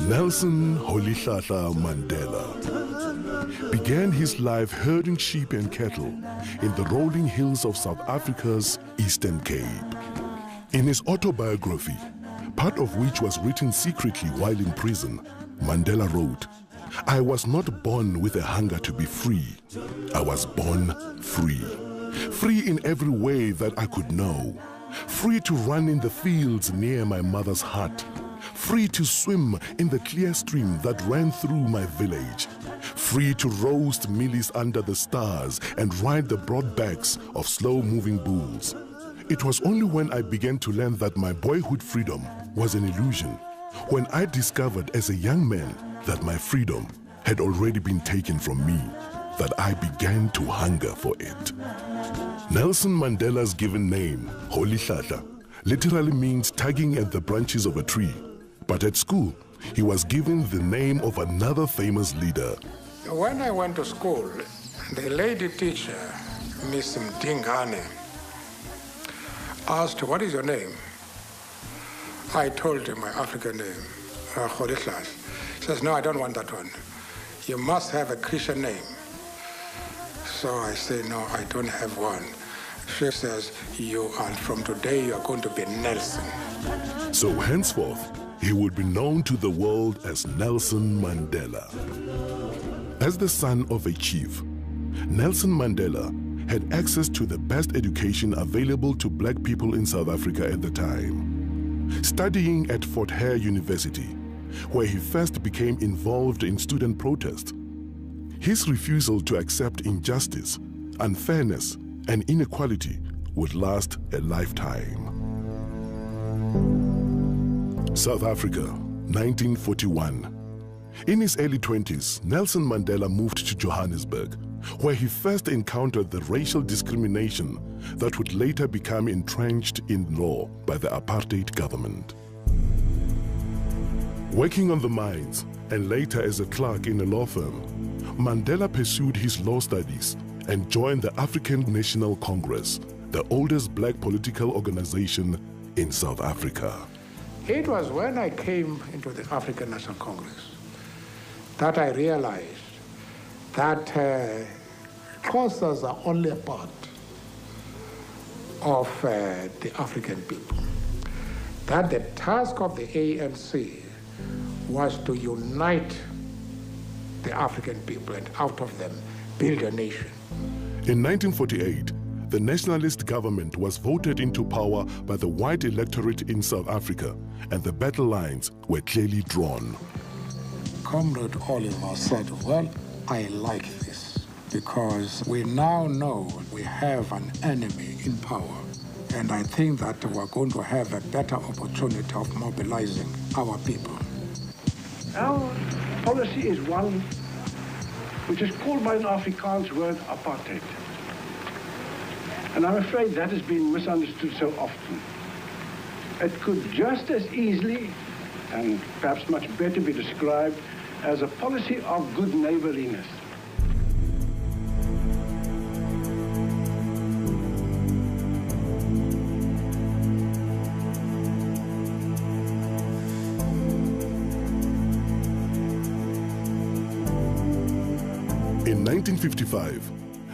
Nelson Rolihlahla Mandela began his life herding sheep and cattle in the rolling hills of South Africa's Eastern Cape. In his autobiography, part of which was written secretly while in prison, Mandela wrote, "I was not born with a hunger to be free. I was born free. Free in every way that I could know. Free to run in the fields near my mother's hut. Free to swim in the clear stream that ran through my village. Free to roast mealies under the stars and ride the broad backs of slow-moving bulls. It was only when I began to learn that my boyhood freedom was an illusion, when I discovered as a young man that my freedom had already been taken from me, that I began to hunger for it." Nelson Mandela's given name, Rolihlahla, literally means tugging at the branches of a tree. But at school, he was given the name of another famous leader. When I went to school, the lady teacher, Miss Mdingane, asked, "What is your name?" I told him my African name, Rolihlahla. He says, "No, I don't want that one. You must have a Christian name." So I say, "No, I don't have one." She says, from today, you're going to be Nelson." So henceforth, he would be known to the world as Nelson Mandela. As the son of a chief, Nelson Mandela had access to the best education available to black people in South Africa at the time. Studying at Fort Hare University, where he first became involved in student protest, his refusal to accept injustice, unfairness, and inequality would last a lifetime. South Africa, 1941. In his early 20s, Nelson Mandela moved to Johannesburg, where he first encountered the racial discrimination that would later become entrenched in law by the apartheid government. Working on the mines and later as a clerk in a law firm, Mandela pursued his law studies and joined the African National Congress, the oldest black political organization in South Africa. It was when I came into the African National Congress that I realized that Xhosas are only a part of the African people. That the task of the ANC was to unite the African people and out of them build a nation. In 1948, the nationalist government was voted into power by the white electorate in South Africa, and the battle lines were clearly drawn. Comrade Oliver said, "Well, I like this because we now know we have an enemy in power, and I think that we're going to have a better opportunity of mobilizing our people." Our policy is one which is called by an Afrikaans word apartheid. And I'm afraid that has been misunderstood so often. It could just as easily, and perhaps much better, be described as a policy of good neighborliness. In 1955,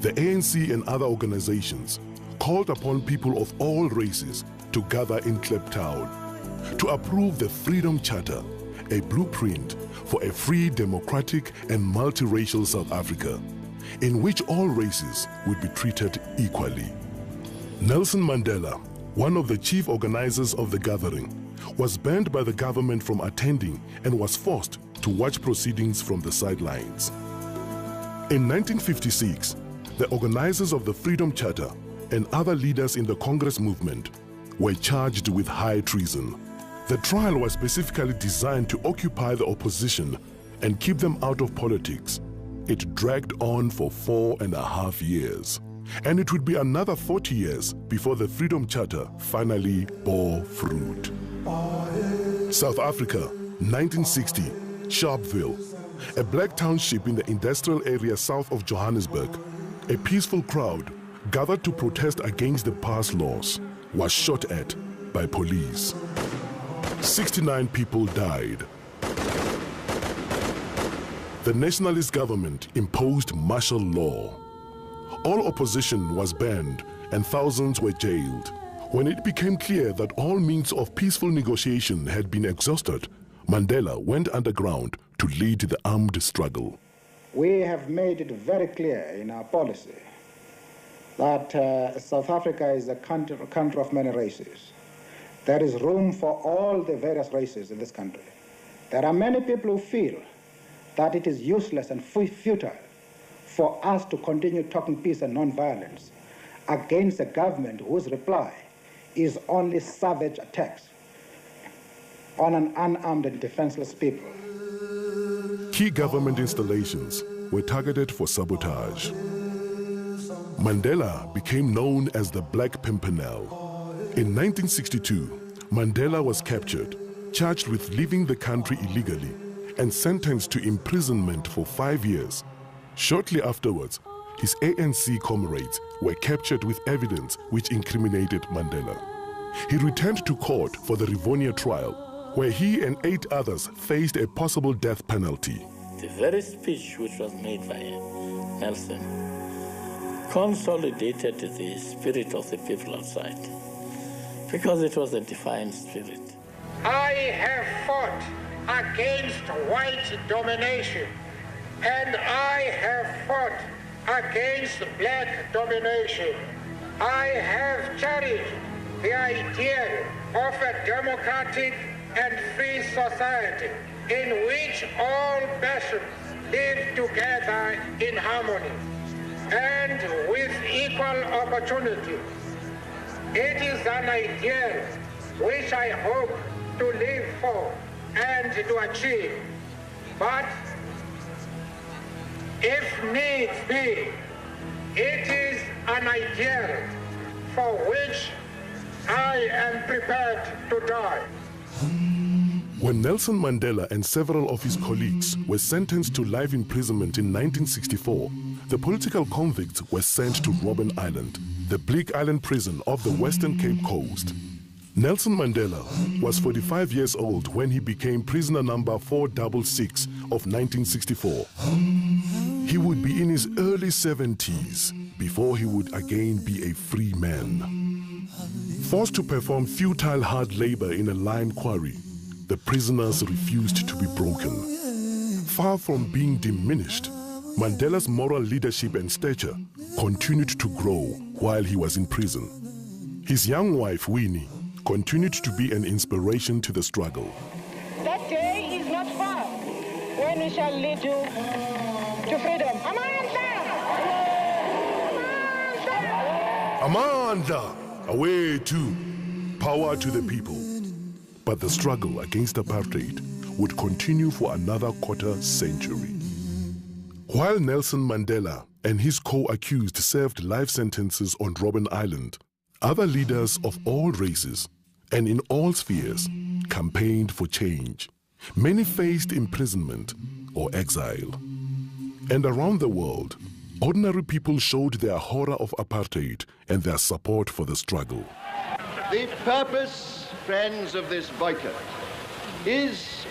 the ANC and other organizations called upon people of all races to gather in Kliptown to approve the Freedom Charter, a blueprint for a free, democratic, and multiracial South Africa, in which all races would be treated equally. Nelson Mandela, one of the chief organizers of the gathering, was banned by the government from attending and was forced to watch proceedings from the sidelines. In 1956, the organizers of the Freedom Charter and other leaders in the Congress movement were charged with high treason. The trial was specifically designed to occupy the opposition and keep them out of politics. It dragged on for 4.5 years, and it would be another 40 years before the Freedom Charter finally bore fruit. South Africa, 1960, Sharpeville, a black township in the industrial area south of Johannesburg. A peaceful crowd gathered to protest against the past laws, was shot at by police. 69 people died. The nationalist government imposed martial law. All opposition was banned and thousands were jailed. When it became clear that all means of peaceful negotiation had been exhausted, Mandela went underground to lead the armed struggle. We have made it very clear in our policy that South Africa is a country of many races. There is room for all the various races in this country. There are many people who feel that it is useless and futile for us to continue talking peace and non-violence against a government whose reply is only savage attacks on an unarmed and defenseless people. Key government installations were targeted for sabotage. Mandela became known as the Black Pimpernel. In 1962, Mandela was captured, charged with leaving the country illegally, and sentenced to imprisonment for 5 years. Shortly afterwards, his ANC comrades were captured with evidence which incriminated Mandela. He returned to court for the Rivonia trial, where he and 8 others faced a possible death penalty. The very speech which was made by Nelson consolidated the spirit of the people outside, because it was a defiant spirit. I have fought against white domination, and I have fought against black domination. I have cherished the idea of a democratic and free society in which all nations live together in harmony and with equal opportunity. It is an ideal which I hope to live for and to achieve. But if needs be, it is an ideal for which I am prepared to die. When Nelson Mandela and several of his colleagues were sentenced to life imprisonment in 1964, the political convicts were sent to Robben Island, the bleak island prison off the Western Cape Coast. Nelson Mandela was 45 years old when he became prisoner number 466 of 1964. He would be in his early 70s before he would again be a free man. Forced to perform futile hard labor in a lime quarry, the prisoners refused to be broken. Far from being diminished, Mandela's moral leadership and stature continued to grow while he was in prison. His young wife, Winnie, continued to be an inspiration to the struggle. That day is not far when we shall lead you to freedom. Amanda! Away to power to the people. But the struggle against apartheid would continue for another quarter century. While Nelson Mandela and his co-accused served life sentences on Robben Island, other leaders of all races and in all spheres campaigned for change. Many faced imprisonment or exile. And around the world, ordinary people showed their horror of apartheid and their support for the struggle. The purpose, friends, of this boycott is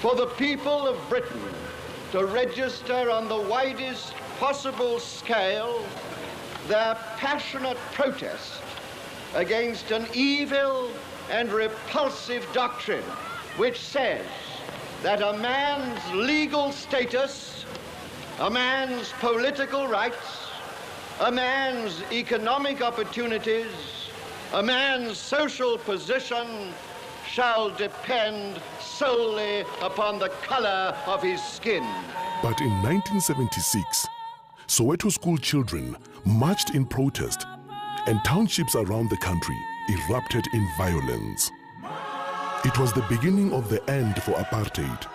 for the people of Britain to register on the widest possible scale their passionate protest against an evil and repulsive doctrine which says that a man's legal status, a man's political rights, a man's economic opportunities, a man's social position shall depend solely upon the color of his skin. But in 1976, Soweto school children marched in protest, and townships around the country erupted in violence. It was the beginning of the end for apartheid,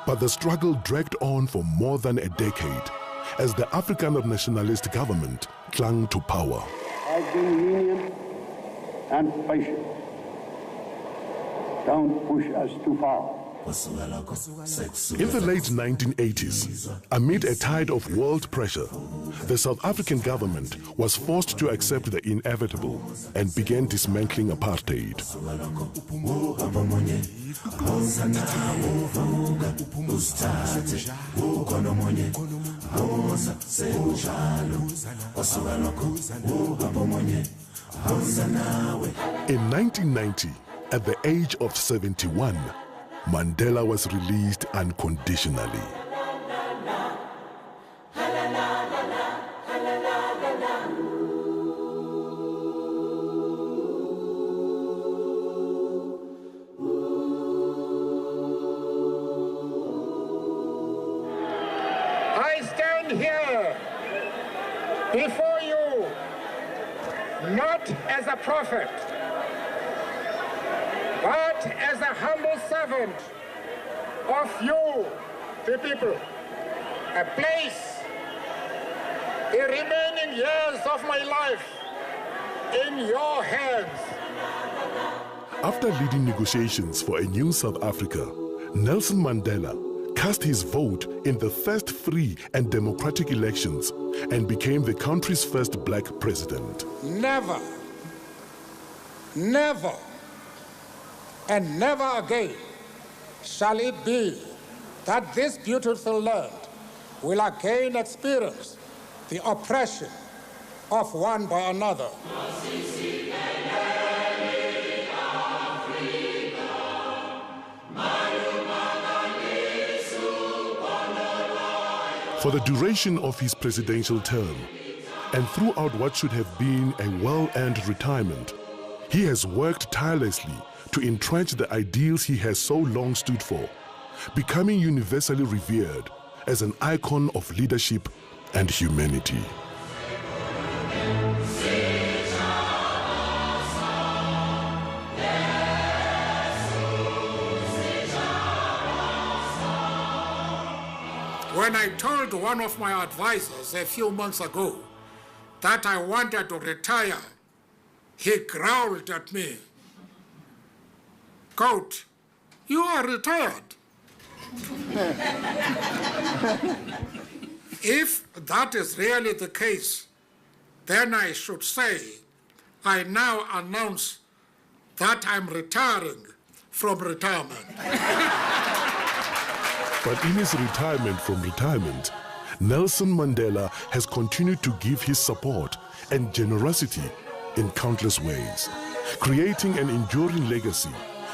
but the struggle dragged on for more than a decade as the Afrikaner nationalist government clung to power. I've been lenient and patient. Don't push us too far. In the late 1980s, amid a tide of world pressure, the South African government was forced to accept the inevitable and began dismantling apartheid. In 1990, at the age of 71, Mandela was released unconditionally. I stand here before you not as a prophet, but as a humble servant of you, the people. I place the remaining years of my life in your hands. After leading negotiations for a new South Africa, Nelson Mandela cast his vote in the first free and democratic elections and became the country's first black president. Never, never, and never again shall it be that this beautiful land will again experience the oppression of one by another. For the duration of his presidential term, and throughout what should have been a well-earned retirement, he has worked tirelessly to entrench the ideals he has so long stood for, becoming universally revered as an icon of leadership and humanity. When I told one of my advisors a few months ago that I wanted to retire, he growled at me, "Coach, you are retired." If that is really the case, then I should say, I now announce that I'm retiring from retirement. But in his retirement from retirement, Nelson Mandela has continued to give his support and generosity in countless ways, creating an enduring legacy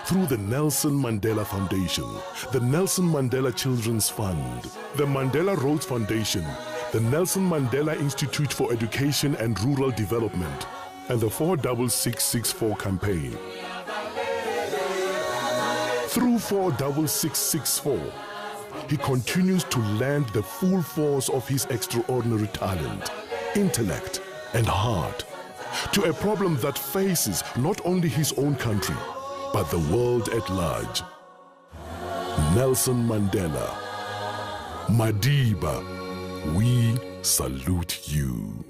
through the Nelson Mandela Foundation, the Nelson Mandela Children's Fund, the Mandela Rhodes Foundation, the Nelson Mandela Institute for Education and Rural Development, and the 46664 campaign. Through 46664, he continues to lend the full force of his extraordinary talent, intellect, and heart to a problem that faces not only his own country, but the world at large. Nelson Mandela, Madiba, we salute you.